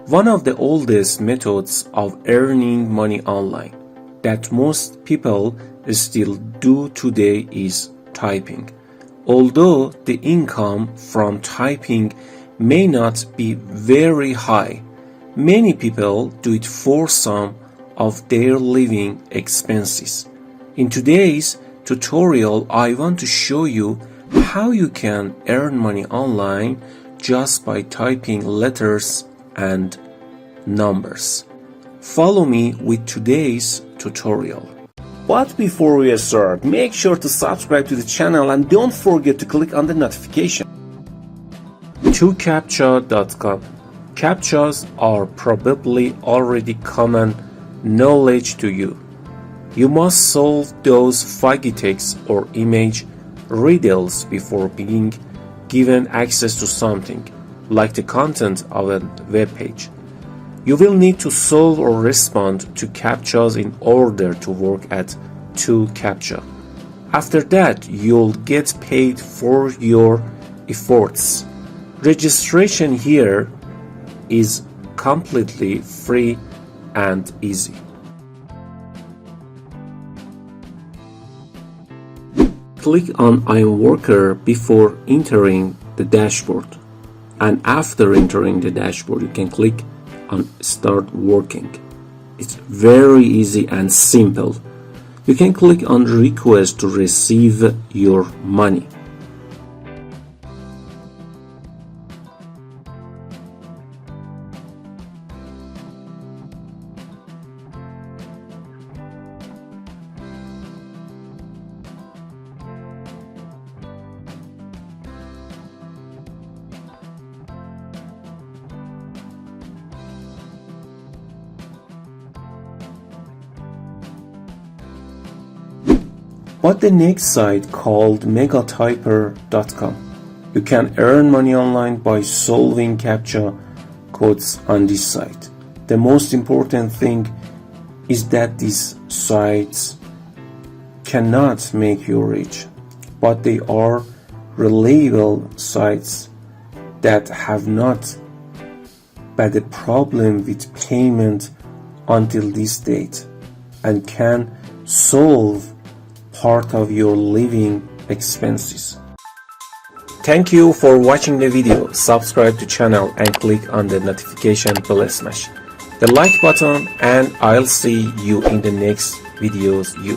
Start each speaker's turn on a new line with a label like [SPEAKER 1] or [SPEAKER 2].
[SPEAKER 1] One of the oldest methods of earning money online that most people still do today is typing. Although the income from typing may not be very high, many people do it for some of their living expenses. In today's tutorial, I want to show you how you can earn money online just by typing letters and numbers. Follow me with today's tutorial. But before we start, make sure to subscribe to the channel and don't forget to click on the notification. To CAPTCHA.com. CAPTCHAs are probably already common knowledge to you. You must solve those foggy text or image riddles before being given access to something, like the content of a web page. You will need to solve or respond to CAPTCHAs in order to work at 2CAPTCHA. After that, you'll get paid for your efforts. Registration here is completely free and easy. Click on I am worker before entering the dashboard, and after entering the dashboard you can click on start working. It's very easy and simple. You can click on request to receive your money. But the next site called megatyper.com. You can earn money online by solving CAPTCHA codes on this site. The most important thing is that these sites cannot make you rich, but they are reliable sites that have not had a problem with payment until this date and can solve part of your living expenses. Thank you for watching the video. Subscribe to channel and click on the notification bell smash the like button, and I'll see you in the next videos.